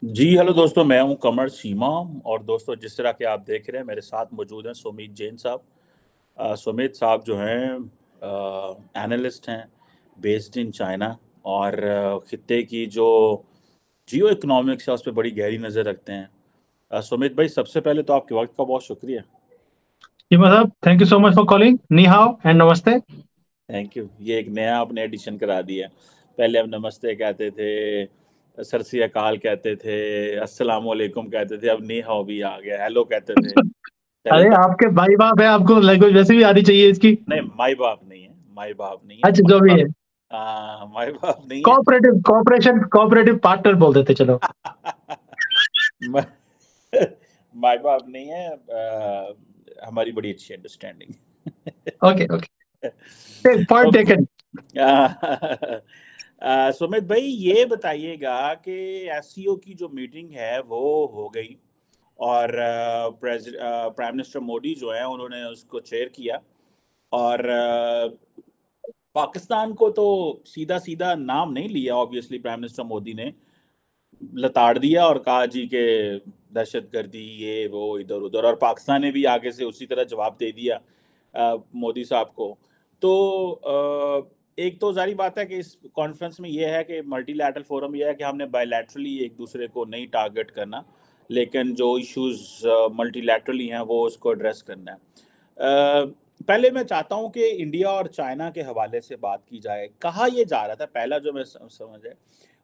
जी hello दोस्तों, मैं हूं कमर सीमा। और दोस्तों, जिस तरह के आप देख रहे हैं, मेरे साथ मौजूद हैं सुमित जैन साहब। सुमित साहब जो हैं एनालिस्ट हैं, बेस्ड इन चाइना। और खित्ते की जो जियो इकोनॉमिक्स है उस पर बड़ी गहरी नज़र रखते हैं। सुमित भाई, सबसे पहले तो आपके वक्त का बहुत शुक्रिया। जी मतलब thank you so much for calling. नी हाउ एंड नमस्ते। Thank you. ये एक नया आपने एडिशन करा दिया। पहले हम नमस्ते कहते थे, सत श्री अकाल कहते थे, अस्सलाम वालेकुम कहते थे, अब नी हाउ भी आ गया, हेलो कहते थे। अरे चलता। आपके भाई बाप है, आपको लैंग्वेज वैसे भी आनी चाहिए इसकी। नहीं, माई बाप नहीं है, माई बाप नहीं है, अच्छा माई जो भी बाप। है। माई बाप नहीं है। कोऑपरेटिव कोऑपरेशन कोऑपरेटिव पार्टनर बोल देते चलो। माई बाप नहीं है। हमारी बड़ी अच्छी understanding. Okay okay, point taken. Sumit भाई, ये बताइएगा कि एससीओ की जो मीटिंग है वो हो गई। और प्राइम मिनिस्टर मोदी जो है उन्होंने उसको चेयर किया। और पाकिस्तान को तो सीधा सीधा नाम नहीं लिया, ऑब्वियसली प्राइम मिनिस्टर मोदी ने लताड़ दिया और कहा जी के दहशतगर्दी ये वो इधर उधर, और पाकिस्तान ने भी आगे से उसी तरह जवाब दे दिया मोदी साहब को। तो एक तो जारी बात है कि इस कॉन्फ्रेंस में ये है कि मल्टीलैटरल फोरम ये है कि हमने बायलैटरली एक दूसरे को नहीं टारगेट करना, लेकिन जो इश्यूज मल्टीलैटरली हैं वो उसको एड्रेस करना है। पहले मैं चाहता हूं कि इंडिया और चाइना के हवाले से बात की जाए। कहा यह जा रहा था, पहला जो मैं समझ है,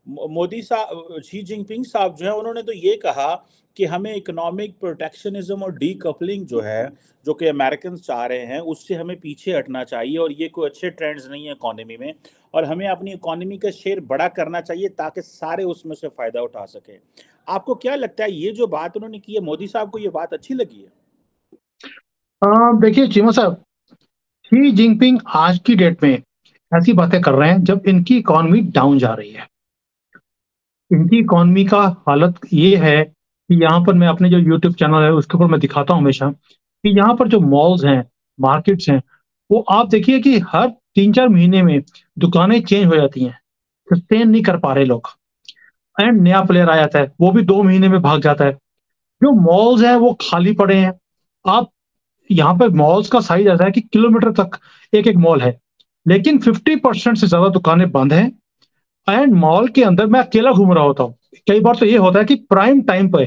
मोदी साहब, शी जिनपिंग साहब जो है उन्होंने तो ये कहा कि हमें इकोनॉमिक प्रोटेक्शनिज्म और डीकपलिंग जो है, जो कि अमेरिकन चाह रहे हैं, उससे हमें पीछे हटना चाहिए और ये कोई अच्छे ट्रेंड्स नहीं है इकोनॉमी में। और हमें अपनी इकोनॉमी का शेयर बड़ा करना चाहिए ताकि सारे उसमें से फायदा उठा सके। आपको क्या लगता है, ये जो बात उन्होंने की है, मोदी साहब को ये बात अच्छी लगी है? देखिए चीमा साहब, शी जिनपिंग आज की डेट में ऐसी बातें कर रहे हैं जब इनकी इकोनॉमी डाउन जा रही है। इनकी इकोनॉमी का हालत ये है कि यहाँ पर मैं अपने जो यूट्यूब चैनल है उसके ऊपर मैं दिखाता हूँ हमेशा कि यहाँ पर जो मॉल्स हैं, मार्केट्स हैं, वो आप देखिए कि हर 3-4 महीने में दुकानें चेंज हो जाती हैं। सस्टेन नहीं कर पा रहे लोग, एंड नया प्लेयर आ जाता है, वो भी 2 महीने में भाग जाता है। जो मॉल्स हैं वो खाली पड़े हैं। आप यहाँ पे मॉल्स का साइज ऐसा है कि किलोमीटर तक एक एक मॉल है, लेकिन 50% से ज्यादा दुकानें बंद हैं। एंड मॉल के अंदर मैं अकेला घूम रहा होता हूँ। कई बार तो ये होता है कि प्राइम टाइम पे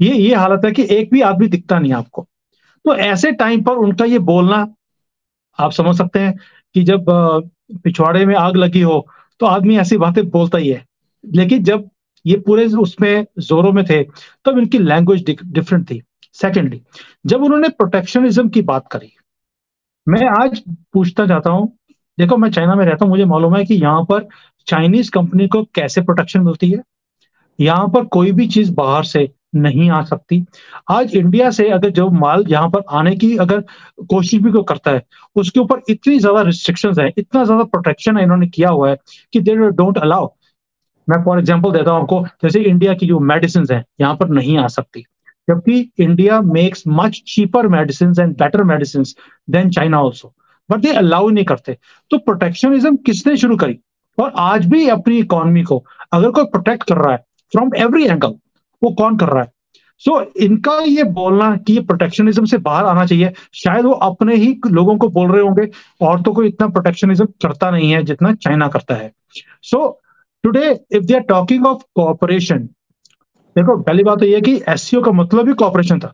ये हालत है कि एक भी आदमी दिखता नहीं है आपको। तो ऐसे टाइम पर उनका ये बोलना, आप समझ सकते हैं कि जब पिछवाड़े में आग लगी हो तो आदमी ऐसी बातें बोलता ही है। लेकिन जब ये पूरे उसमें जोरों में थे तब इनकी लैंग्वेज डिफरेंट थी। सेकेंडली, जब उन्होंने प्रोटेक्शनिज्म की बात करी, मैं आज पूछना चाहता हूँ। देखो, मैं चाइना में रहता हूँ, मुझे मालूम है कि यहाँ पर चाइनीज कंपनी को कैसे प्रोटेक्शन मिलती है। यहाँ पर कोई भी चीज बाहर से नहीं आ सकती। आज इंडिया से अगर जो माल यहाँ पर आने की अगर कोशिश भी कोई करता है, उसके ऊपर इतनी ज्यादा रिस्ट्रिक्शंस है, इतना ज्यादा प्रोटेक्शन है इन्होंने किया हुआ है कि दे डोंट अलाउ। मैं फॉर एग्जांपल देता हूँ आपको, जैसे इंडिया की जो मेडिसिन है यहाँ पर नहीं आ सकती, जबकि India makes much cheaper medicine and better medicine than China also, but they allow नहीं करते। तो प्रोटेक्शनिज्म किसने शुरू करी? और आज भी अपनी इकोनॉमी को अगर कोई प्रोटेक्ट कर रहा है फ्रॉम एवरी एंगल, वो कौन कर रहा है? सो इनका ये बोलना कि ये प्रोटेक्शनिज्म से बाहर आना चाहिए, शायद वो अपने ही लोगों को बोल रहे होंगे। और तो कोई इतना प्रोटेक्शनिज्म करता नहीं है जितना चाइना करता है। So today if they are talking of cooperation, देखो पहली बात तो ये कि एससीओ का मतलब ही कोऑपरेशन था।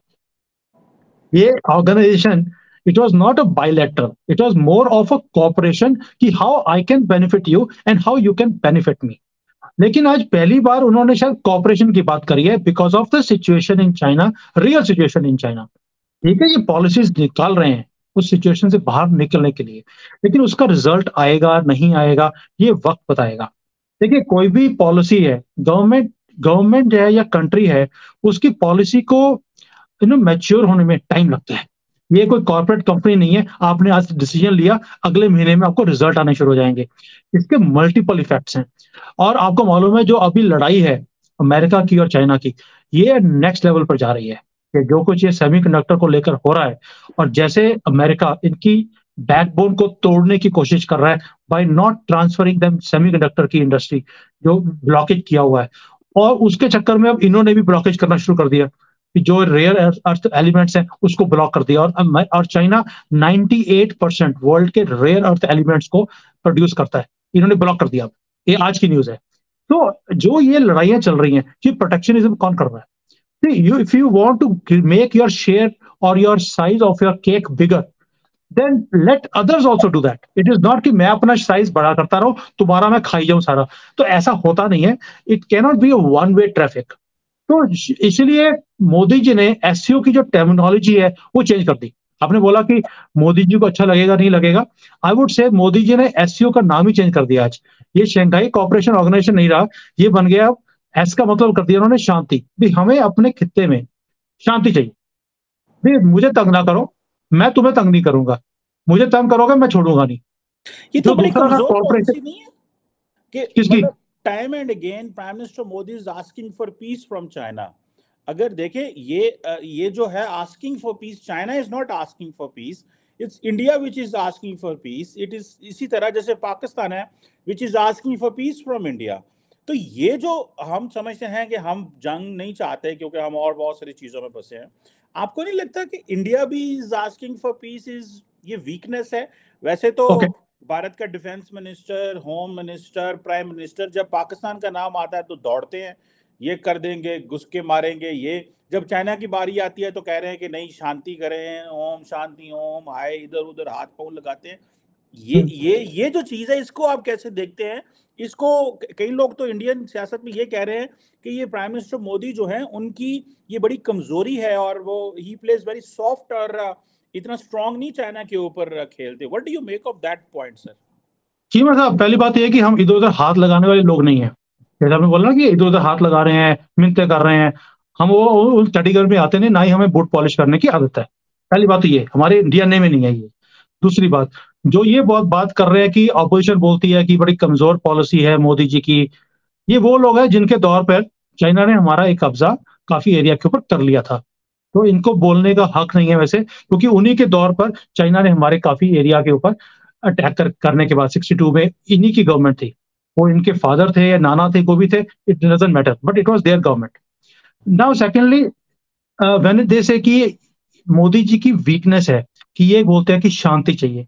ये organisation, it was not a bilateral, it was more of a cooperation कि how I can benefit you and how you can benefit me. लेकिन आज पहली बार उन्होंने शायद कॉपरेशन की बात करी है because of the situation in China, real situation in China. ठीक है, ये पॉलिसीज निकाल रहे हैं उस सिचुएशन से बाहर निकलने के लिए, लेकिन उसका रिजल्ट आएगा नहीं आएगा ये वक्त बताएगा। देखिए, कोई भी पॉलिसी है, गवर्नमेंट गवर्नमेंट है या कंट्री है, उसकी पॉलिसी को मैच्योर होने में टाइम लगता है। ये कोई कॉर्पोरेट कंपनी नहीं है, आपने आज डिसीजन लिया, अगले महीने में आपको रिजल्ट आने शुरू हो जाएंगे। इसके मल्टीपल इफेक्ट्स हैं। और आपको मालूम है जो अभी लड़ाई है अमेरिका की और चाइना की, ये नेक्स्ट लेवल पर जा रही है। कि जो कुछ ये सेमीकंडक्टर को लेकर हो रहा है, और जैसे अमेरिका इनकी बैकबोन को तोड़ने की कोशिश कर रहा है by not transferring them semiconductor की इंडस्ट्री, जो ब्लॉकेज किया हुआ है, और उसके चक्कर में अब इन्होंने भी ब्लॉकेज करना शुरू कर दिया कि जो रेयर अर्थ एलिमेंट्स हैं उसको ब्लॉक कर दिया, और चाइना 98% वर्ल्ड के रेयर अर्थ एलिमेंट्स को प्रोड्यूस करता है, इन्होंने ब्लॉक कर दिया। ये आज की न्यूज है। तो जो ये लड़ाइयां चल रही हैं, ये प्रोटेक्शनिज्म कौन कर रहा है? You, if you want to make your share or your size of your cake bigger, then let others also do that. It is not कि मैं अपना साइज बड़ा करता रहूं, तुम्हारा मैं खाई जाऊं सारा। तो ऐसा होता नहीं है। It cannot be a one way traffic. तो इसलिए मोदी जी ने एससीओ की जो टर्मिनोलॉजी है वो चेंज कर दी। आपने बोला कि मोदी जी को अच्छा लगेगा नहीं लगेगा, I would say Modi ji ने एससीओ का नाम ही चेंज कर दिया आज। ये शंघाई कोऑपरेशन ऑर्गेनाइजेशन नहीं रहा, ये बन गया एस का मतलब कर दिया उन्होंने शांति। भी हमें अपने खित्ते में शांति चाहिए, भी मुझे तंग ना करो, मैं तुम्हें तंग नहीं करूंगा, मुझे तंग करोगे मैं छोड़ूंगा नहीं। ये जो तो बड़ी दूसरा कमजोर कॉर्पोरेशन पॉलिसी नहीं है कि किसकी? मतलब time and again prime minister Modi is asking for piece from China. अगर देखें ये जो है asking for piece, China is not asking for piece, it's India which is asking for piece. It is इसी तरह जैसे पाकिस्तान है which is asking for piece from India. तो ये जो हम समझते हैं कि हम जंग नहीं चाहते क्योंकि हम और बहुत सारी चीजों में फंसे हैं, आपको नहीं लगता कि इंडिया भी is asking for piece is ये वीकनेस है? वैसे तो ओके, भारत का defence minister, home minister, prime minister जब पाकिस्तान का नाम आता है तो दौड़ते हैं, ये कर देंगे, घुस के मारेंगे। ये जब चाइना की बारी आती है तो कह रहे हैं कि नहीं शांति करें, ओम शांति ओम, आए इधर उधर हाथ पांव लगाते हैं। ये जो चीज है इसको आप कैसे देखते हैं? इसको कई लोग तो इंडियन सियासत में ये कह रहे हैं कि ये प्राइम मिनिस्टर मोदी जो हैं उनकी ये बड़ी कमजोरी है और वो ही प्लेज वेरी सॉफ्ट और इतना स्ट्रांग नहीं चाइना के ऊपर खेलते। What do you make of that point sir? Cheema साहब, पहली बात यह है कि हम इधर उधर हाथ लगाने वाले लोग नहीं है। जैसे आपने बोला ना कि इधर उधर हाथ लगा रहे हैं, मिन्नतें कर रहे हैं, हम वो उस कैटेगरी में आते नहीं, ना ही हमें बूट पॉलिश करने की आदत है। पहली बात तो ये हमारे डीएनए में नहीं है ये। दूसरी बात, जो ये बहुत बात कर रहे हैं कि ऑपोजिशन बोलती है कि बड़ी कमजोर पॉलिसी है मोदी जी की, ये वो लोग हैं जिनके दौर पर चाइना ने हमारा एक कब्जा काफी एरिया के ऊपर कर लिया था। तो इनको बोलने का हक नहीं है वैसे, क्योंकि उन्हीं के दौर पर चाइना ने हमारे काफी एरिया के ऊपर अटैक करने के बाद 62 में इन्हीं की गवर्नमेंट थी। वो इनके फादर थे या नाना थे, को भी थे, it doesn't matter, but it was there government. Now secondly, when they से कि मोदी जी की वीकनेस है कि ये बोलते हैं कि शांति चाहिए।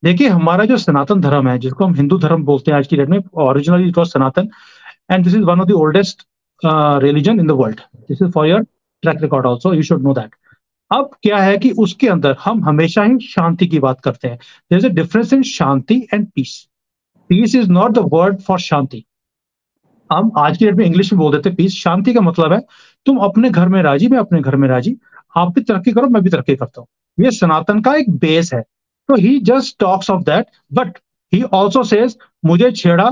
देखिए, हमारा जो सनातन धर्म है, जिसको हम हिंदू धर्म बोलते हैं आज की डेट में, originally it was Sanatan, and this is one of the oldest religion in the world. This is for your track record also, you should know that. अब क्या है कि उसके अंदर हम हमेशा ही शांति की बात करते हैं। There is a difference in shanti and peace. Peace is not the word for shanti. हम आज की डेट में इंग्लिश में बोल देते हैं पीस। शांति का मतलब है तुम अपने घर में राजी, मैं अपने घर में राजी, आप भी तरक्की करो, मैं भी तरक्की करता हूँ। ये सनातन का एक बेस है। तो he just talks of that, but he also says मुझे छेड़ा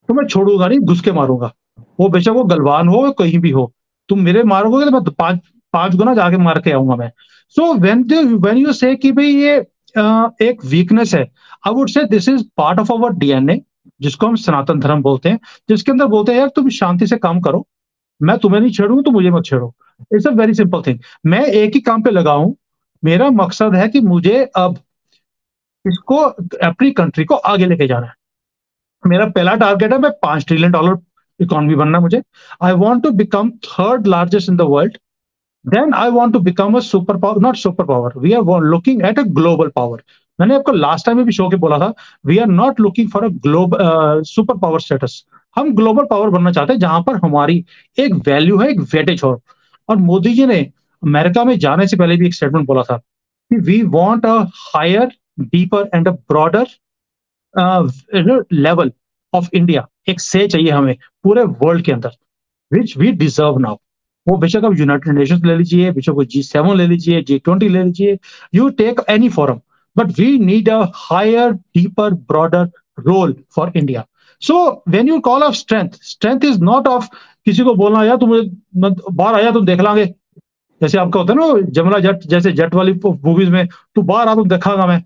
तो मैं छोड़ूंगा नहीं, घुस के मारूंगा। वो बेशक वो गलवान हो कहीं भी हो, तुम मेरे मारोगे तो मैं पांच पांच गुना जाके मार के आऊंगा मैं। सो व्हेन यू से कि भाई ये एक वीकनेस है, I would say this is part of our DNA, जिसको हम सनातन धर्म बोलते हैं, जिसके अंदर बोलते हैं यार तुम शांति से काम करो, मैं तुम्हें नहीं छेड़ूंगा तो मुझे मत छेड़ो। It's a very simple thing. मैं एक ही काम पे लगा हूं, मेरा मकसद है कि मुझे अब इसको अपनी कंट्री को आगे लेके जाना है। मेरा पहला टारगेट है, मैं $5 ट्रिलियन इकोनॉमी बनना है मुझे। I want to become third largest in the world. Then I want to become a super power, not super power, we are looking at a global power. मैंने आपको लास्ट टाइम में भी show के बोला था, we are not looking for a global super power status. हम global power बनना चाहते हैं जहां पर हमारी एक वैल्यू है, एक वेटेज हो। और मोदी जी ने अमेरिका में जाने से पहले भी एक स्टेटमेंट बोला था कि we want a higher, deeper and a broader level of India. एक से चाहिए हमें पूरे वर्ल्ड के अंदर, विच वी डिजर्व नाउ। वो बेशक आप यूनाइटेड नेशंस ले लीजिए, बेशक वो G7 ले लीजिए, G20 ले लीजिए, you take any forum, but we need a higher, deeper, broader role for India. So when you call of strength, strength is not of किसी को बोलना यार तुम बाहर आया तुम देख लांगे, जैसे आपका होता है ना जमला जट, जैसे जट वाली मूवीज में, तू बाहर आ तुम देखागा मैं,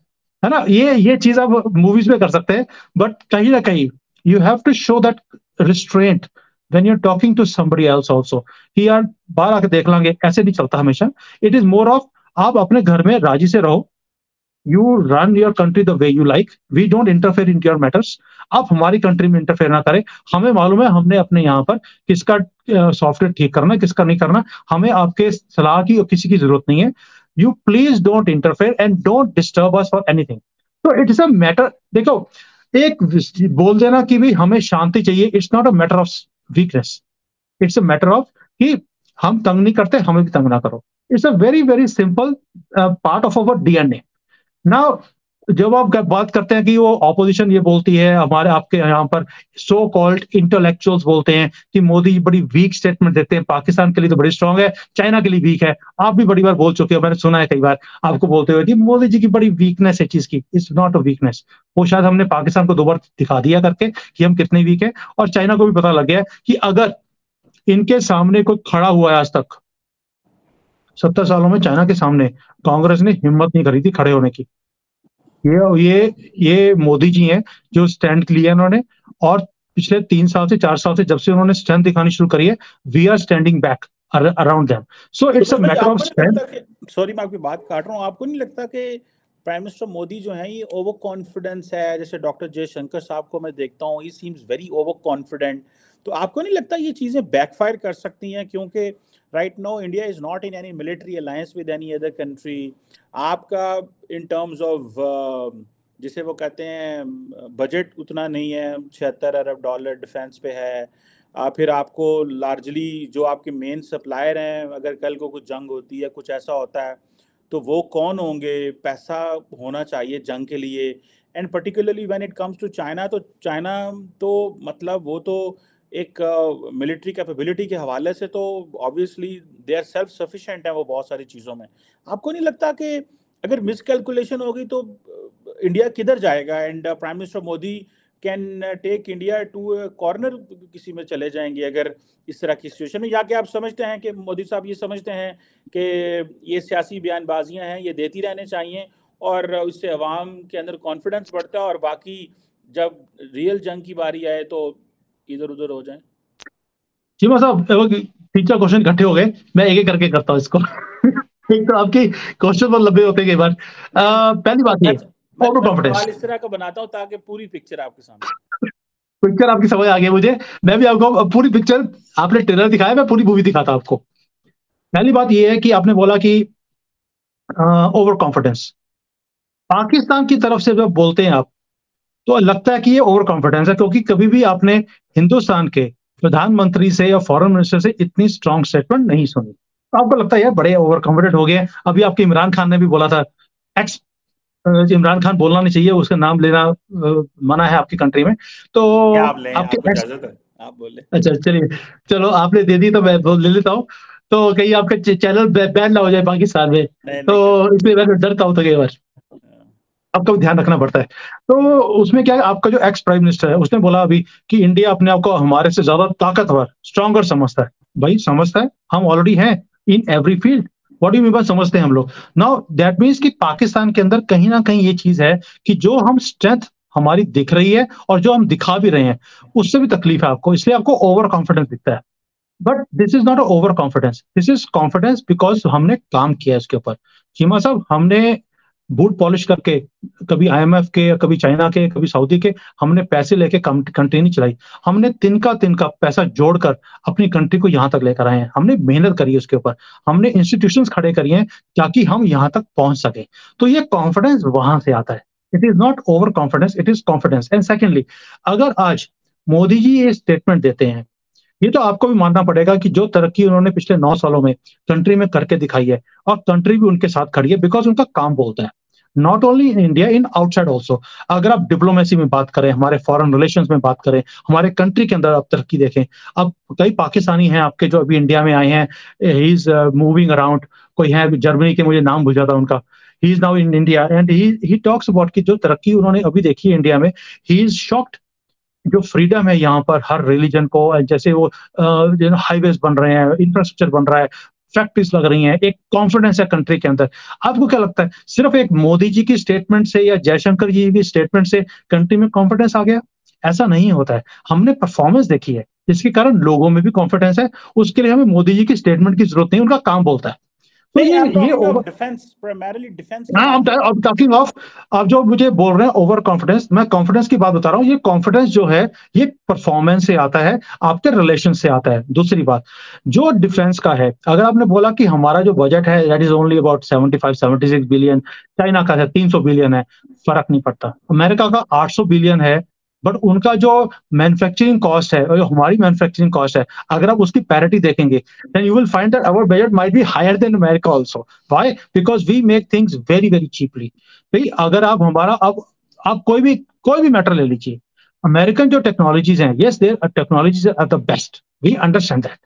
है ना, ये चीज आप मूवीज में कर सकते हैं। बट कहीं ना कहीं you have to show that restraint when you are talking to somebody else also, कि यार बाहर आके देख लांगे, ऐसे नहीं चलता हमेशा। इट इज मोर ऑफ आप अपने घर में राजी से रहो, you run your country the way you like, we don't interfere in your matters. आप हमारी कंट्री में इंटरफेयर ना करें, हमें मालूम है हमने अपने यहाँ पर किसका सॉफ्टवेयर ठीक करना है, किसका नहीं करना, हमें आपके सलाह की और किसी की जरूरत नहीं है। You please don't interfere and don't disturb us for anything. तो इट्स अ मैटर, देखो, एक बोल देना कि भी हमें शांति चाहिए, it's not a matter of weakness, it's a matter of कि हम तंग नहीं करते, हमें भी तंग ना करो। It's a very very simple part of our DNA. Now जब आप बात करते हैं कि वो ऑपोजिशन ये बोलती है, हमारे आपके यहाँ पर सो कॉल्ड इंटेलेक्चुअल्स बोलते हैं कि मोदी जी बड़ी वीक स्टेटमेंट देते हैं, पाकिस्तान के लिए तो बड़ी स्ट्रांग है, चाइना के लिए वीक है। आप भी बड़ी बार बोल चुके हो, मैंने सुना है कई बार आपको बोलते हुए कि मोदी जी की बड़ी वीकनेस है चीज की। It's not a weakness. वो शायद हमने पाकिस्तान को 2 बार दिखा दिया करके कि हम कितने वीक है, और चाइना को भी पता लग गया कि अगर इनके सामने कोई खड़ा हुआ है आज तक 70 सालों में, चाइना के सामने कांग्रेस ने हिम्मत नहीं करी थी खड़े होने की। ये मोदी जी हैं जो स्टैंड लिया उन्होंने, और पिछले 3 साल से 4 साल से जब से उन्होंने स्ट्रेंथ दिखानी शुरू करी है, we are standing back around them. So it's a भाई मैटर ऑफ आपको नहीं स्ट्रेंथ। लगता कि, सॉरी मैं आपकी बात काट रहा हूँ, आपको नहीं लगता कि प्राइम मिनिस्टर मोदी जो है ये ओवर कॉन्फिडेंस है? जैसे डॉक्टर जयशंकर साहब को मैं देखता हूँ, ही सीम्स वेरी ओवर कॉन्फिडेंट। तो आपको नहीं लगता ये चीज़ें बैकफायर कर सकती हैं? क्योंकि right now India is not in any military alliance with any other country. आपका इन टर्म्स ऑफ जिसे वो कहते हैं बजट उतना नहीं है, 76 अरब डॉलर डिफेंस पे है। फिर आपको लार्जली जो आपके मेन सप्लायर हैं, अगर कल को कुछ जंग होती है, कुछ ऐसा होता है, तो वो कौन होंगे? पैसा होना चाहिए जंग के लिए। And particularly when it comes to China, तो चाइना तो मतलब वो तो एक मिलिट्री कैपेबिलिटी के हवाले से तो obviously they are self sufficient है वो बहुत सारी चीज़ों में। आपको नहीं लगता कि अगर मिसकैलकुलेशन होगी तो इंडिया किधर जाएगा? And prime minister Modi can take India to corner, किसी में चले जाएंगे अगर इस तरह की सिचुएशन में। या कि आप समझते हैं कि मोदी साहब ये समझते हैं कि ये सियासी बयानबाजियां हैं, ये देती रहने चाहिए और उससे अवाम के अंदर कॉन्फिडेंस बढ़ता है, और बाकी जब रियल जंग की बारी आए तो इधर उधर हो जाए? चीमा साहब, 3-4 क्वेश्चन इकट्ठे हो गए, मैं एक एक करके करता हूँ इसको। एक तो आपके क्वेश्चन बहुत लंबे होते हैं कई बार। नहीं पहली बात ये, अच्छा, ओवर मैं कॉन्फिडेंस। सवाल इस तरह का बनाता हूँ ताकि पूरी पिक्चर आपके सामने। पिक्चर आपकी समझ आ गई मुझे, मैं भी आपको पूरी पिक्चर, आपने ट्रेलर दिखाया, मैं पूरी मूवी दिखाता आपको। पहली बात ये है कि आपने बोला कि ओवर कॉन्फिडेंस पाकिस्तान की तरफ से जब बोलते हैं आप, तो लगता है कि ये ओवर कॉन्फिडेंस है, क्योंकि कभी भी आपने हिंदुस्तान के प्रधानमंत्री से या फॉरेन मिनिस्टर से इतनी स्ट्रांग स्टेटमेंट नहीं सुनी। तो आपको लगता है यार बड़े ओवर कॉन्फिडेंट हो गए। अभी आपके इमरान खान ने भी बोला था, एक्स इमरान खान बोलना नहीं चाहिए, उसका नाम लेना मना है आपकी कंट्री में। तो ये आप लें, आपको आपके एक्स, इजाजत है, आप बोले। अच्छा चलिए, चलो आपने दे दी तो मैं ले लेता हूँ। तो कहीं आपका चैनल बैन ना हो जाए पाकिस्तान में, नहीं तो नहीं कर। इसलिए मैं डरता हूँ तो कई बार आपका भी ध्यान रखना पड़ता है। तो उसमें क्या है, आपका जो एक्स प्राइम मिनिस्टर है उसने बोला अभी कि इंडिया अपने आप को हमारे से ज्यादा ताकतवर, स्ट्रॉन्गर समझता है। भाई समझता है, हम ऑलरेडी हैं in every field. What do you mean by समझते हैं हम लोग? नाउ दैट मीन्स कि पाकिस्तान के अंदर कहीं ना कहीं ये चीज है कि जो हम स्ट्रेंथ हमारी दिख रही है और जो हम दिखा भी रहे हैं, उससे भी तकलीफ है आपको, इसलिए आपको ओवर कॉन्फिडेंस दिखता है। But this is not a over confidence, this is confidence because हमने काम किया है इसके ऊपर। चीमा साहब, हमने बूट पॉलिश करके, कभी आईएमएफ के, कभी चाइना के, कभी सऊदी के, हमने पैसे लेके कंट्री नहीं चलाई। हमने तिनका तिनका पैसा जोड़कर अपनी कंट्री को यहां तक लेकर आए हैं, हमने मेहनत करी है उसके ऊपर, हमने इंस्टीट्यूशंस खड़े करिए हैं ताकि हम यहां तक पहुंच सके। तो ये कॉन्फिडेंस वहां से आता है। It is not over confidence, it is confidence. And secondly, अगर आज मोदी जी ये स्टेटमेंट देते हैं, ये तो आपको भी मानना पड़ेगा कि जो तरक्की उन्होंने पिछले 9 सालों में कंट्री में करके दिखाई है, और कंट्री भी उनके साथ खड़ी है बिकॉज उनका काम बोलता है। Not only in India, in outside also. अगर आप डिप्लोमेसी में बात करें, हमारे फॉरेन रिलेशंस में बात करें, हमारे कंट्री के अंदर आप तरक्की देखें। अब कई पाकिस्तानी हैं आपके जो अभी इंडिया में आए हैं, ही इज मूविंग अराउंड। कोई है जर्मनी के, मुझे नाम भूल जाता उनका, he is now in India and he talks about की जो तरक्की उन्होंने अभी देखी है इंडिया में, ही इज शॉक्ड। जो फ्रीडम है यहाँ पर हर रिलीजन को, जैसे वो हाईवेज बन रहे हैं, इंफ्रास्ट्रक्चर बन रहा है, फैक्ट्रीज लग रही हैं, एक कॉन्फिडेंस है कंट्री के अंदर। आपको क्या लगता है सिर्फ एक मोदी जी की स्टेटमेंट से या जयशंकर जी की स्टेटमेंट से कंट्री में कॉन्फिडेंस आ गया? ऐसा नहीं होता है। हमने परफॉर्मेंस देखी है जिसके कारण लोगों में भी कॉन्फिडेंस है। उसके लिए हमें मोदी जी की स्टेटमेंट की जरूरत नहीं, उनका काम बोलता है। तो नहीं, आई एम ये talking of over, defence, primarily defence की हाँ, बात कर। अब टॉकिंग ऑफ, आप जो मुझे बोल रहे हैं ओवर कॉन्फिडेंस, मैं कॉन्फिडेंस की बात बता रहा हूँ। ये कॉन्फिडेंस जो है ये परफॉर्मेंस से आता है, आपके रिलेशन से आता है। दूसरी बात जो डिफेंस का है, अगर आपने बोला कि हमारा जो बजट है that is only about 75-76 billion, China का है 300 बिलियन है, फर्क नहीं पड़ता। अमेरिका का 800 बिलियन है, बट उनका जो मैन्युफैक्चरिंग कॉस्ट है और हमारी मैन्युफैक्चरिंग कॉस्ट है, अगर आप उसकी पैरिटी देखेंगे, then you will find that our budget might be higher than America also. Why? Because we make things very very cheaply. भाई अगर आप हमारा, अब आप कोई भी मैटर ले लीजिए, अमेरिकन जो टेक्नोलॉजीज हैं, yes their technologies are the best, we understand that,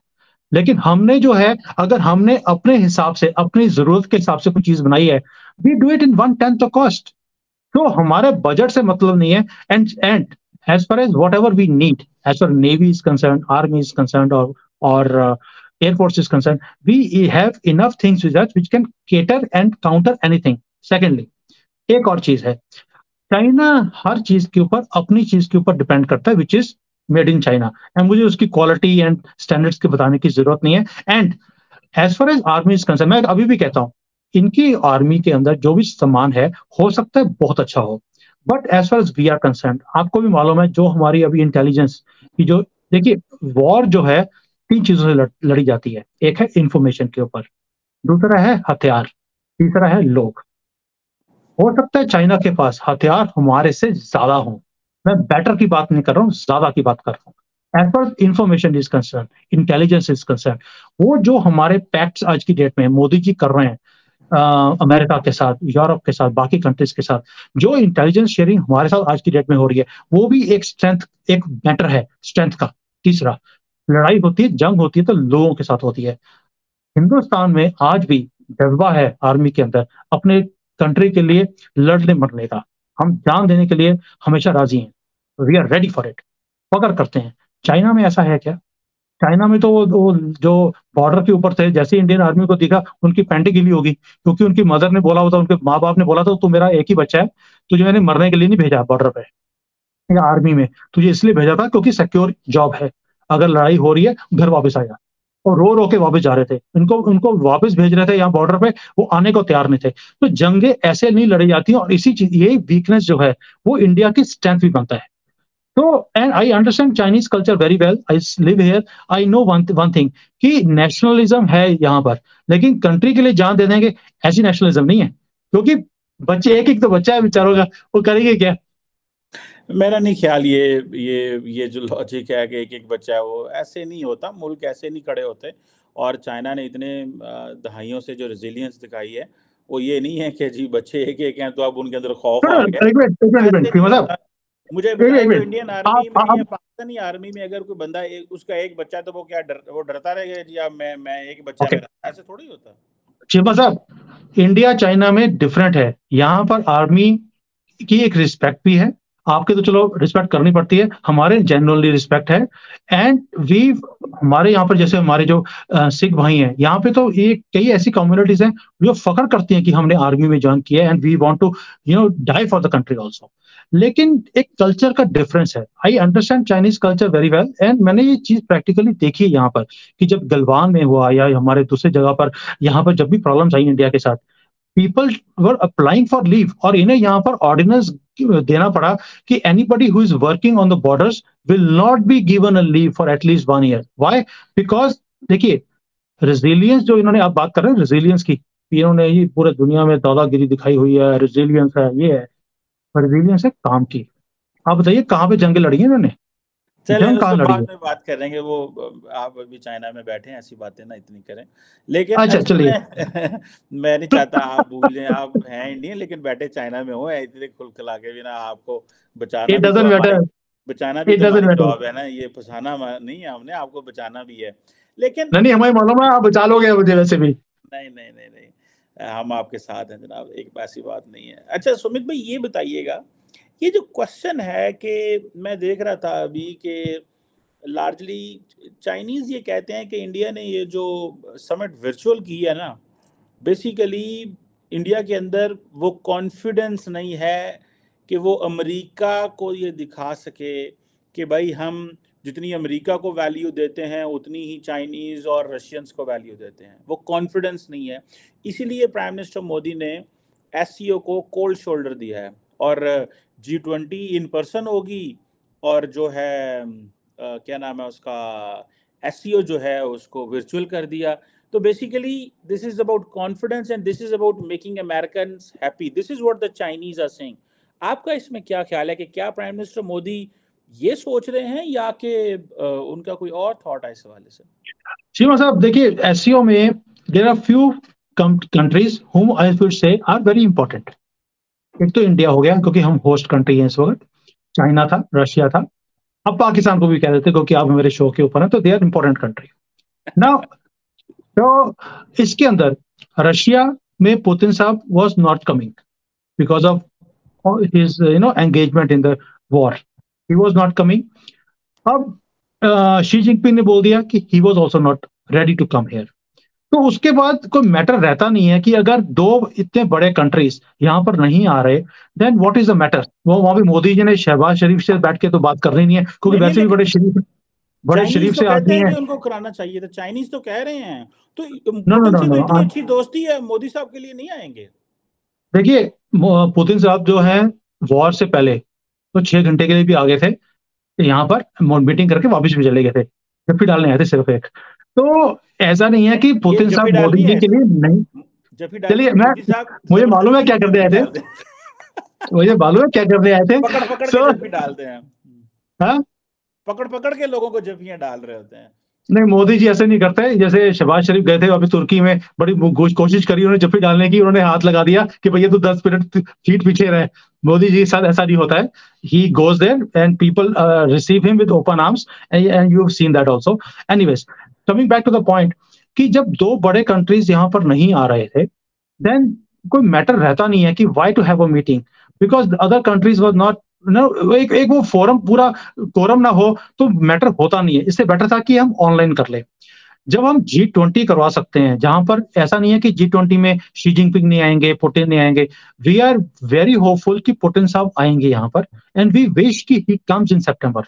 लेकिन हमने जो है, अगर हमने अपने हिसाब से अपनी जरूरत के हिसाब से कोई चीज बनाई है, we do it in 1/10 the cost. तो हमारे बजट से मतलब नहीं है। And as far as whatever we need, as far navy is concerned, army is concerned, or air force is concerned, we have enough things with us which can cater and counter anything. Secondly, एक और चीज है, China हर चीज के ऊपर, अपनी चीज के ऊपर डिपेंड करता है which is made in China, and मुझे उसकी क्वालिटी एंड स्टैंडर्ड्स के बताने की जरूरत नहीं है। And as far as army is concern, मैं अभी भी कहता हूं, इनकी आर्मी के अंदर जो भी सामान है हो सकता है बहुत अच्छा हो, but as far as we are concern, आपको भी मालूम है जो हमारी अभी इंटेलिजेंस की जो, देखिए वॉर जो है 3 चीजों से लड़ी जाती है। एक है इंफॉर्मेशन के ऊपर, दूसरा है हथियार, तीसरा है लोग। हो सकता है चाइना के पास हथियार हमारे से ज्यादा हो, मैं बेटर की बात नहीं कर रहा हूँ, ज्यादा की बात कर रहा हूँ। As far information is concern, intelligence is concern, वो जो हमारे पैक्ट्स आज की डेट में मोदी जी कर रहे हैं अमेरिका के साथ, यूरोप के साथ, बाकी कंट्रीज के साथ, जो इंटेलिजेंस शेयरिंग हमारे साथ आज की डेट में हो रही है, वो भी एक स्ट्रेंथ, एक मैटर है स्ट्रेंथ का। तीसरा, लड़ाई होती है, जंग होती है तो लोगों के साथ होती है। हिंदुस्तान में आज भी जज्बा है आर्मी के अंदर अपने कंट्री के लिए लड़ने मरने का, हम जान देने के लिए हमेशा राजी हैं, we are ready for it, पकड़ करते हैं। चाइना में ऐसा है क्या? चाइना में तो वो जो बॉर्डर के ऊपर थे, जैसे इंडियन आर्मी को दिखा उनकी पैंटी गिली होगी, क्योंकि उनकी मदर ने बोला होता, उनके माँ बाप ने बोला था, तू मेरा एक ही बच्चा है, तुझे मैंने मरने के लिए नहीं भेजा बॉर्डर पे या आर्मी में, तुझे इसलिए भेजा था क्योंकि सिक्योर जॉब है, अगर लड़ाई हो रही है घर वापस आ जा। और रो रो के वापस जा रहे थे, उनको उनको वापस भेज रहे थे यहाँ बॉर्डर पे, वो आने को तैयार नहीं थे। तो जंगे ऐसे नहीं लड़ी जाती, और इसी चीज, यही वीकनेस जो है वो इंडिया की स्ट्रेंथ भी बनता है। तो and I understand Chinese culture very well, I live here, I know one thing, कि नेशनलिज्म है यहाँ पर, लेकिन कंट्री के लिए जान दे देंगे, ऐसी नेशनलिज्म नहीं है, क्योंकि बच्चे एक एक तो बच्चा है बेचारों का, वो करेंगे क्या? मेरा नहीं ख्याल ये जो लॉजिक है कि एक एक बच्चा है, वो ऐसे नहीं होता, मुल्क ऐसे नहीं खड़े होते। और चाइना ने इतने दहाइयों से जो रेजिलियंस दिखाई है, वो ये नहीं है कि जी बच्चे एक एक हैं तो अब उनके अंदर खौफ आ गया, ऐसे नहीं मतलब होता। मुझे एक बताएं, जो मिनट, इंडियन आर्मी में या आप पाकिस्तानी आर्मी में अगर कोई बंदा उसका एक बच्चा है, तो वो क्या वो डरता रहेगा जी अब मैं एक बच्चा है ओके, मेरा? ऐसे थोड़ी होता। चिमा साहब, इंडिया चाइना में डिफरेंट है, यहाँ पर आर्मी की एक रिस्पेक्ट भी है, आपके तो चलो रिस्पेक्ट करनी पड़ती है, हमारे जनरली रिस्पेक्ट है। एंड वी, हमारे यहाँ पर जैसे हमारे जो सिख भाई हैं, यहाँ पे तो ये कई ऐसी कम्युनिटीज हैं जो फख्र करती हैं कि हमने आर्मी में ज्वाइन किया है, and we want to die for the country also. लेकिन एक कल्चर का डिफरेंस है, I understand Chinese culture very well, and मैंने ये चीज प्रैक्टिकली देखी है यहाँ पर, कि जब गलवान में हुआ या हमारे दूसरे जगह पर, यहाँ पर जब भी प्रॉब्लम्स आई इंडिया के साथ, people were applying for leave, और इन्हें यहाँ पर ऑर्डिनेंस देना पड़ा कि anybody who is working on the borders will not be given a leave for at least 1 year. Why? Because देखिए, रेजिलियंस जो इन्होंने, आप बात कर रहे हैं रेजिलियंस की, इन्होंने ये पूरे दुनिया में दादागिरी दिखाई हुई है, रेजिलियंस है, ये है, रेजिलियंस है काम की। आप बताइए कहाँ पे जंग लड़ी है इन्होंने? चलें, जंग कहाँ उसको लड़ी बाद है? में बात करेंगे। वो आप अभी चाइना में बैठे हैं, ऐसी बातें ना इतनी करें। लेकिन अच्छा असल चलिए। में मैं नहीं चाहता आप भूलें, आप हैं इंडियन लेकिन बैठे चाइना में हो, इतने खुल खिला के भी ना, आपको बचाना इट भी तो डजंट हमारी, मैटर, बचाना भी इट तो डजंट हमारी मैटर। जॉब है ना, ये फंसाना नहीं है हमने, आपको बचाना भी है। लेकिन नहीं नहीं, हमें मालूम है आप बचा लोगे मुझे वैसे भी। नहीं नहीं नहीं नहीं, हम आपके साथ हैं जनाब, एक ऐसी बात नहीं है। अच्छा सुमित भाई, ये बताइएगा, ये जो क्वेश्चन है कि मैं देख रहा था अभी कि लार्जली चाइनीज ये कहते हैं कि इंडिया ने ये जो समिट वर्चुअल की है ना, बेसिकली इंडिया के अंदर वो कॉन्फिडेंस नहीं है कि वो अमेरिका को ये दिखा सके कि भाई हम जितनी अमेरिका को वैल्यू देते हैं उतनी ही चाइनीज और रशियंस को वैल्यू देते हैं। वो कॉन्फिडेंस नहीं है, इसीलिए प्राइम मिनिस्टर मोदी ने एससीओ को कोल्ड शोल्डर दिया है। और G20 इन पर्सन होगी, और जो है क्या नाम है उसका, एससीओ जो है उसको वर्चुअल कर दिया। तो basically this is about confidence and this is about making Americans happy. This is what the Chinese are saying. आपका इसमें क्या ख्याल है कि क्या प्राइम मिनिस्टर मोदी ये सोच रहे हैं या कि उनका कोई और थॉट है इस हवाले से? सीमा साहब देखिए, एससीओ में there are few countries whom I would say are very important। एक तो इंडिया हो गया क्योंकि हम होस्ट कंट्री हैं इस वक्त, चाइना था, रशिया था, अब पाकिस्तान को भी कह देते क्योंकि आप मेरे शो के ऊपर हैं, तो दे आर इंपॉर्टेंट कंट्री ना। तो इसके अंदर रशिया में पुतिन साहब was not coming because of his engagement in the war, he was not coming. अब शी जिनपिंग ने बोल दिया कि he was also not ready to come here. तो उसके बाद कोई मैटर रहता नहीं है कि अगर दो इतने बड़े कंट्रीज यहाँ पर नहीं आ रहे, then what is the matter. वो वहां पे मोदी जी ने शहबाज शरीफ से बैठ के तो बात करनी नहीं है, क्योंकि नहीं नहीं, वैसे भी बड़े शरीफ चाइनीज तो से कहते आदमी हैं है। कि उनको कराना चाहिए था, चाइनीज तो कह रहे हैं। तो नो नो पुतिन नो से तो नो, इतनी अच्छी दोस्ती है, मोदी साहब के लिए नहीं आएंगे? देखिए पुतिन साहब जो है वॉर से पहले तो 6 घंटे के लिए भी आ गए थे यहाँ पर, मीटिंग करके वापस भी चले गए थे, जप्फी डालने आए थे सिर्फ एक। तो ऐसा नहीं है कि ये पुतिन जफी साहब मोदी डालनी जी आए के थे, लिए नहीं। जफी डालनी चलिए है, मैं, मोदी साहब मुझे मालूम है जबरदस्ती क्या की करने जफी आए थे, डालते हैं। मुझे मालूम है क्या करने आए थे। पकड़ पकड़ के सो जफी डालते हैं, हाँ, पकड़ पकड़ के लोगों को जफियां डाल रहे होते हैं। नहीं मोदी जी ऐसे नहीं करते। जैसे शहबाज शरीफ गए थे अभी तुर्की में, बड़ी कोशिश करी उन्होंने जफ्फी डालने की, उन्होंने हाथ लगा दिया कि भैया तू 10 मिनट सीट पीछे रहे। मोदी जी के साथ ऐसा नहीं होता है। He goes there and people receive him with open arms, and you have seen that also. Anyways, coming back to the point, कि जब दो बड़े कंट्रीज यहाँ पर नहीं आ रहे थे, देन कोई मैटर रहता नहीं है कि why to have a meeting, because other countries was not no, एक वो फोरम पूरा कोरम ना हो तो मैटर होता नहीं है। इससे बेटर था कि हम ऑनलाइन कर ले। जब हम G20 करवा सकते हैं, जहां पर ऐसा नहीं है कि G20 में शी जिनपिंग नहीं आएंगे, पुतिन नहीं आएंगे, वी आर वेरी होपफुल कि पुतिन साहब आएंगे यहाँ पर, एंड वी विश कि ही कम्स इन सितंबर।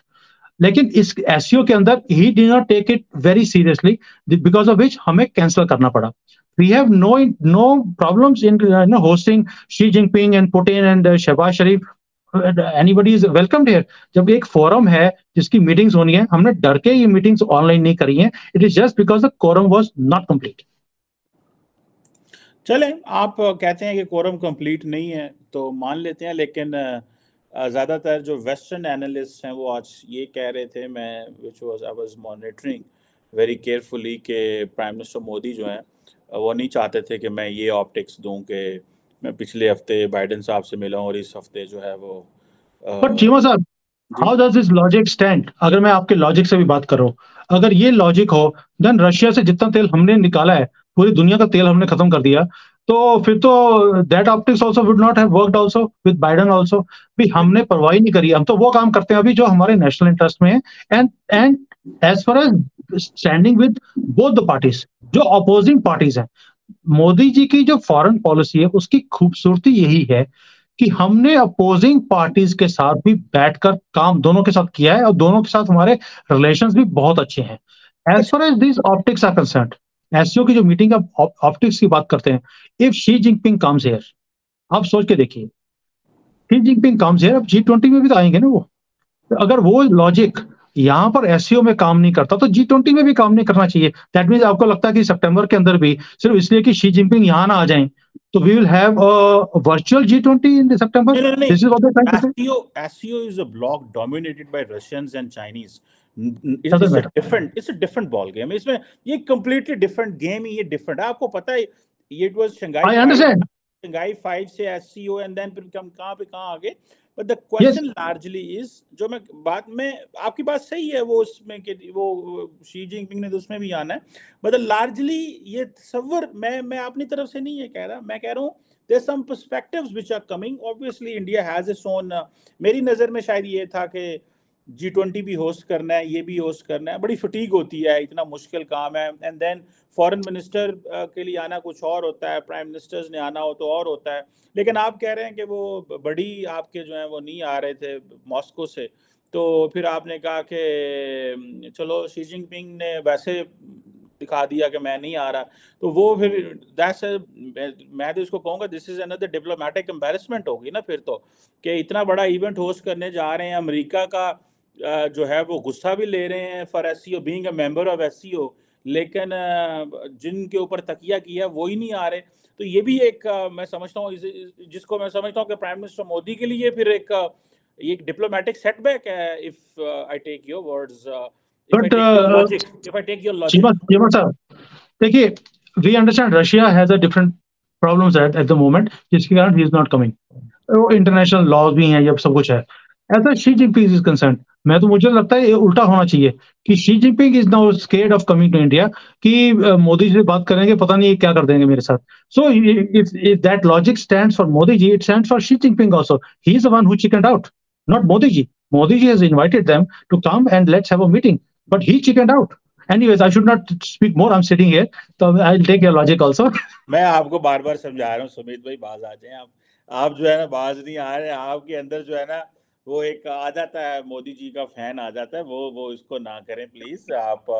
लेकिन इस एससीओ के अंदर he did not take it very seriously, because of which हमें कैंसिल करना पड़ा। We have no problems in hosting Xi Jinping and Putin and Shehbaz Sharif. Anybody is welcomed here. जब एक फोरम है जिसकी मीटिंग्स होनी है, हमने डर के ये मीटिंग्स ऑनलाइन नहीं करी हैं। It is just because the quorum was not complete. चलें, आप कहते हैं कि कोरम कंप्लीट नहीं है तो मान लेते हैं, लेकिन ज़्यादातर जो वेस्टर्न एनालिस्ट हैं वो आज ये कह रहे थे, मैं which was I was monitoring very carefully, कि प्राइम मिनिस्टर मोदी जो हैं वो नहीं चाहते थे कि मैं ये ऑप्टिक्स दूं कि मैं पिछले हफ्ते बाइडेन साहब से मिला हूं और इस हफ्ते जो है वो but a, Cheema sahab, ji. How does this logic stand? अगर मैं आपके लॉजिक से भी बात करूं, अगर ये लॉजिक हो, देन रशिया से जितना तेल हमने निकाला है, पूरी दुनिया का तेल हमने खत्म कर दिया, तो फिर तो that optics also would not have worked also with Biden also. भी हमने परवाह ही नहीं करी, हम तो वो काम करते हैं अभी जो हमारे नेशनल इंटरेस्ट में है। And as far as standing with both the parties, जो अपोजिंग पार्टीज हैं, मोदी जी की जो फॉरेन पॉलिसी है उसकी खूबसूरती यही है कि हमने अपोजिंग पार्टीज के साथ भी बैठकर काम दोनों के साथ किया है, और दोनों के साथ हमारे रिलेशंस भी बहुत अच्छे हैं। एज अच्छा, far as this optics are concern, SCO की जो मीटिंग का ऑप्टिक्स की बात करते हैं, if Xi Jinping comes here, आप सोच के देखिए, शी जिनपिंग कम्स हियर, अब G20 में भी तो आएंगे ना वो। तो अगर वो लॉजिक यहाँ पर एससीओ में काम नहीं करता तो G20 में भी काम नहीं करना चाहिए। दैट मीन्स आपको लगता है कि सितंबर के अंदर भी सिर्फ इसलिए कि शी जिनपिंग यहाँ ना आ जाएं, तो we will have a virtual G20 in September? नहीं नहीं this is what they trying to say. SCO is a bloc dominated by Russians and Chinese. Doesn't It's a matter. different ball game. इसमें ये completely different game ही, ये different है। आपको पता है ये it was I understand. Shanghai 5 से SCO and then फिर हम कहाँ पे कहाँ आगे। But the yes, question largely is, जो मैं बात में आपकी बात सही है वो उसमें कि वो शी जिनपिंग ने तो उसमें भी आना है। But largely ये तस्वर मैं अपनी तरफ से नहीं ये कह रहा, मैं कह रहा हूँ there's some perspectives which are coming. Obviously India has its own मेरी नज़र में शायद ये था कि G20 भी होस्ट करना है, ये भी होस्ट करना है, बड़ी फटीग होती है, इतना मुश्किल काम है। एंड देन फॉरेन मिनिस्टर के लिए आना कुछ और होता है, प्राइम मिनिस्टर्स ने आना हो तो और होता है। लेकिन आप कह रहे हैं कि वो बड़ी आपके जो है वो नहीं आ रहे थे मॉस्को से, तो फिर आपने कहा कि चलो शी जिनपिंग ने वैसे दिखा दिया कि मैं नहीं आ रहा, तो वो फिर दैट्स मैं तो इसको कहूँगा this is another diplomatic embarrassment होगी ना फिर तो, कि इतना बड़ा इवेंट होस्ट करने जा रहे हैं, अमेरिका का जो है वो गुस्सा भी ले रहे हैं for SCO being a member of SCO, लेकिन जिनके ऊपर तकिया किया वो ही नहीं आ रहे। तो ये भी एक मैं समझता हूँ जिसको मैं समझता हूँ कि प्राइम मिनिस्टर मोदी के लिए फिर एक डिप्लोमेटिक सेटबैक है, if I take your words, but if I take your logic. Cheema साहब, देखिए, we understand Russia has a different problems at the moment, जिसके कारण he is not coming. International laws भी हैं, ये सब कुछ है। As a Xi Jinping is concern, मैं तो मुझे लगता है ये उल्टा होना चाहिए कि Xi Jinping is now scared of coming to India, कि मोदी जी से बात करेंगे, पता नहीं ये क्या कर देंगे मेरे साथ। So if that logic stands for Modi ji, it stands for Xi Jinping also. He is the one who chickened out, not Modi ji. Modi ji has invited them to come and let's have a meeting, but he chickened out. Anyways, I should not speak more. I'm sitting here, so I'll take your logic also. मैं आपको बार बार समझा रहा हूँ सुमित भाई, बाज आ जाए आप जो है ना बाज नहीं आ रहे, आपके अंदर जो है ना वो एक आ जाता है, मोदी जी का फैन आ जाता है, वो इसको ना करें प्लीज आप।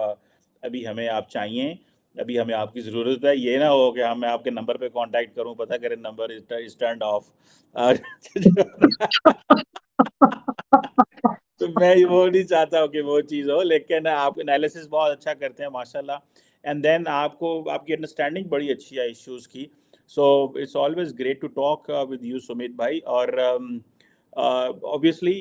अभी हमें आप चाहिए, अभी हमें आपकी ज़रूरत है, ये ना हो कि मैं आपके नंबर पे कांटेक्ट करूं, पता करें नंबर इज टर्न्ड ऑफ। तो मैं वो नहीं चाहता हूँ कि वो चीज़ हो, लेकिन आप एनालिसिस बहुत अच्छा करते हैं माशाल्लाह, एंड देन आपको आपकी अंडरस्टैंडिंग बड़ी अच्छी है इश्यूज़ की। So it's always great to talk with you Sumit भाई। और ऑब्वियसली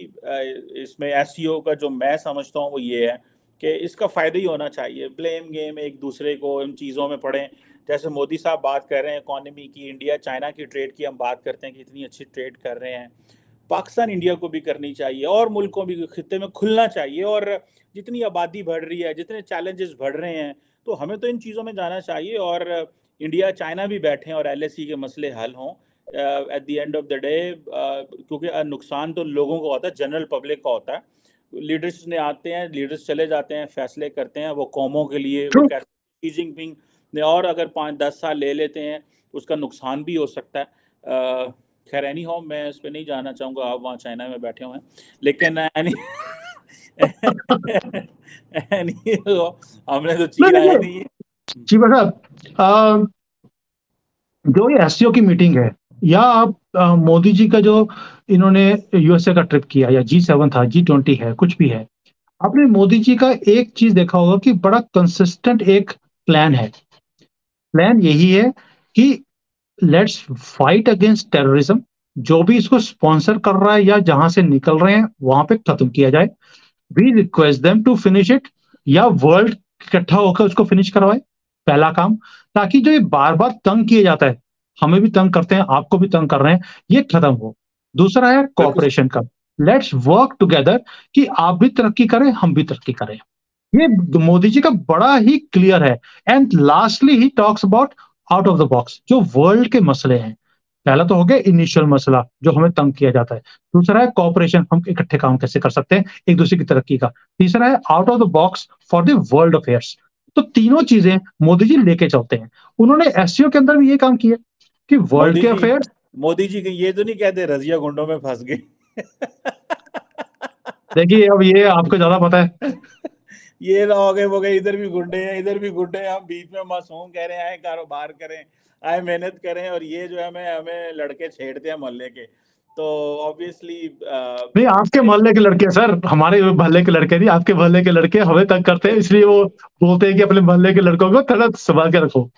इसमें एसईओ का जो मैं समझता हूँ वो ये है कि इसका फ़ायदा ही होना चाहिए। ब्लेम गेम एक दूसरे को इन चीज़ों में पड़ें, जैसे मोदी साहब बात कर रहे हैं इकोनॉमी की, इंडिया चाइना की ट्रेड की हम बात करते हैं कि इतनी अच्छी ट्रेड कर रहे हैं, पाकिस्तान इंडिया को भी करनी चाहिए और मुल्कों भी खित्ते में खुलना चाहिए। और जितनी आबादी बढ़ रही है, जितने चैलेंजेस बढ़ रहे हैं, तो हमें तो इन चीज़ों में जाना चाहिए, और इंडिया चाइना भी बैठें और एलएसी के मसले हल हों at the end of the day, क्योंकि नुकसान तो लोगों को होता है, जनरल पब्लिक का होता है। लीडर्स ने आते हैं, लीडर्स चले जाते हैं, फैसले करते हैं वो कौमों के लिए, वो True. कैसे शी जिनपिंग ने और अगर 5-10 साल ले लेते हैं उसका नुकसान भी हो सकता है। खैर एनी हो, मैं इस पर नहीं जाना चाहूँगा, आप वहाँ चाइना में बैठे हुए हैं, लेकिन एनी एनी हो, हमने तो नहीं, चीरा है देखिए नहीं। जी साहब, जो ये एससीओ की मीटिंग है, या आप मोदी जी का जो इन्होंने यूएसए का ट्रिप किया, या G7 था, G20 है, कुछ भी है, आपने मोदी जी का एक चीज देखा होगा कि बड़ा कंसिस्टेंट एक प्लान है। प्लान यही है कि लेट्स फाइट अगेंस्ट टेररिज्म, जो भी इसको स्पॉन्सर कर रहा है या जहां से निकल रहे हैं वहां पे खत्म किया जाए। We request them to finish it, या वर्ल्ड इकट्ठा होकर उसको फिनिश करवाए, पहला काम। ताकि जो ये बार बार तंग किए जाता है, हमें भी तंग करते हैं, आपको भी तंग कर रहे हैं, ये खत्म हो। दूसरा है बिल्कुल। कोऑपरेशन का, लेट्स वर्क टुगेदर, कि आप भी तरक्की करें, हम भी तरक्की करें। ये मोदी जी का बड़ा ही क्लियर है। And lastly he talks about out of the box, जो वर्ल्ड के मसले हैं। पहला तो हो गया इनिशियल मसला जो हमें तंग किया जाता है, दूसरा है कॉपरेशन, हम इकट्ठे काम कैसे कर सकते हैं एक दूसरे की तरक्की का, तीसरा है out of the box for the world affairs. तो तीनों चीजें मोदी जी लेके चलते हैं। उन्होंने एससीओ के अंदर भी ये काम किया कि वर्ल्ड मोदी के जी अफेयर्स। मोदी जी ये तो नहीं कहते रजिया गुंडों में फंस गए। देखिए, अब ये आपको ज्यादा पता है। ये ना हो गए वो गए, इधर भी गुंडे हैं, इधर भी गुंडे हैं, हम बीच में मासूम कह रहे हैं आए कारोबार करें, आए मेहनत करें, और ये जो है हमें हमें लड़के छेड़ते हैं मोहल्ले के। तो ऑब्वियसली नहीं, आपके मोहल्ले के लड़के सर, हमारे मोहल्ले के लड़के नहीं, आपके मोहल्ले के लड़के हमें तंग करते हैं, इसलिए वो बोलते हैं कि अपने मोहल्ले के लड़कों को थोड़ा संभाल के रखो।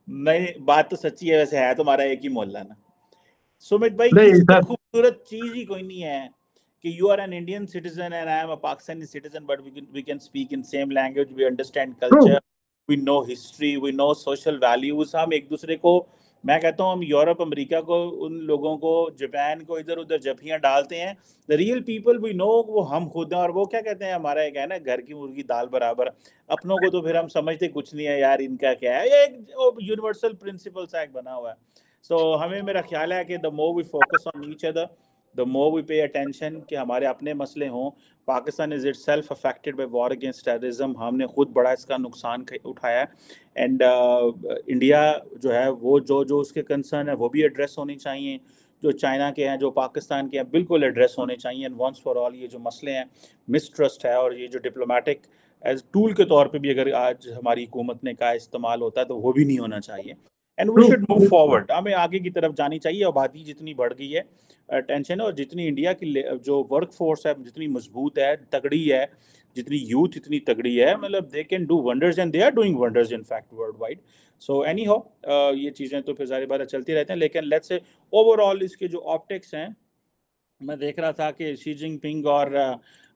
नहीं, बात तो सच्ची है, वैसे है तुम्हारा एक ही मोहल्ला ना सुमित भाई, नहीं इससे सर। खूबसूरत चीज ही कोई नहीं है कि you are an Indian citizen and I am a Pakistani citizen, but we can speak in same language, we understand true. Culture, we know history, we know social values. हम एक दूसरे को, मैं कहता हूँ हम यूरोप अमेरिका को, उन लोगों को, जापान को इधर उधर जफियां डालते हैं, the real people we know वो हम खुद हैं। और वो क्या कहते हैं, हमारा एक है ना, घर की मुर्गी दाल बराबर, अपनों को तो फिर हम समझते कुछ नहीं है यार, इनका क्या है, ये एक यूनिवर्सल प्रिंसिपल सा एक बना हुआ है। सो हमें, मेरा ख्याल है कि the more we focus on each other, the more we pay attention कि हमारे अपने मसले हों। Pakistan is itself affected by war against terrorism, हमने खुद बड़ा इसका नुकसान उठाया है। एंड इंडिया जो है वो जो जो उसके कंसर्न है वो भी एड्रेस होनी चाहिए। जो चाइना के हैं, जो पाकिस्तान के हैं, बिल्कुल एड्रेस होने चाहिए एंड वंस फॉर ऑल। ये जो मसले हैं, मिसट्रस्ट है, और ये जो डिप्लोमेटिक एज टूल के तौर पे भी अगर आज हमारी हुकूमत ने का इस्तेमाल होता है तो वो भी नहीं होना चाहिए। And we true. Should move forward, हमें आगे की तरफ जानी चाहिए। आबादी जितनी बढ़ गई है, टेंशन है, और जितनी इंडिया की जो वर्क फोर्स है जितनी मजबूत है, तगड़ी है, जितनी यूथ इतनी तगड़ी है, मतलब they can do wonders and they are doing wonders in fact worldwide. So anyhow, ये चीज़ें तो फिर सारी बातें चलती रहती हैं, लेकिन लेट्स से ओवरऑल इसके जो ऑप्टिक्स हैं, मैं देख रहा था कि शी जिनपिंग और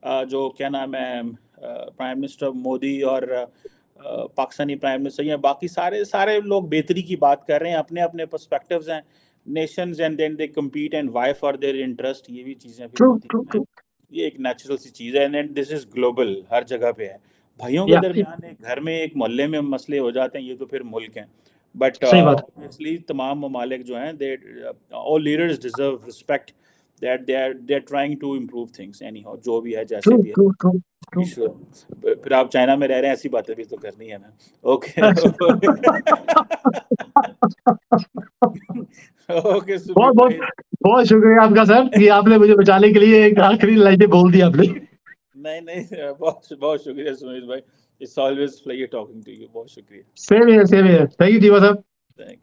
जो क्या नाम है, प्राइम मिनिस्टर मोदी और पाकिस्तानी प्राइम मिनिस्टर या बाकी सारे सारे लोग बेहतरी की बात कर रहे हैं, अपने अपने पर्सपेक्टिव्स हैं, nations and then they compete and vie for their interest, ये भी चीज़ें फिर ट्रू होती ट्रू हैं। ट्रू। ये एक नेचुरल सी चीज़ है एंड दिस इज ग्लोबल, हर जगह पे है। भाइयों के या दरमियान एक घर में एक मोहल्ले में मसले हो जाते हैं, ये तो फिर मुल्क हैं, बट सही बात। ऑब्वियसली तमाम ममालिक जो हैं, they all leaders deserve respect, that they are trying to improve things anyhow, जो भी है ट्रू जैसे भी है। True true true. Sure. फिर आप चाइना में रह रहे हैं, ऐसी बातें भी तो करनी है ना। ओके ओके बहुत सुमित बहुत भाई। बहुत शुक्रिया आपका सर कि आपने मुझे बचाने के लिए एक आखिरी लाइनें बोल दी आपने। नहीं नहीं, बहुत बहुत शुक्रिया सुमित भाई, it's always pleasure talking to you, बहुत शुक्रिया। सेम है, सेम है। थैंक यू जीवा साहब। थैंक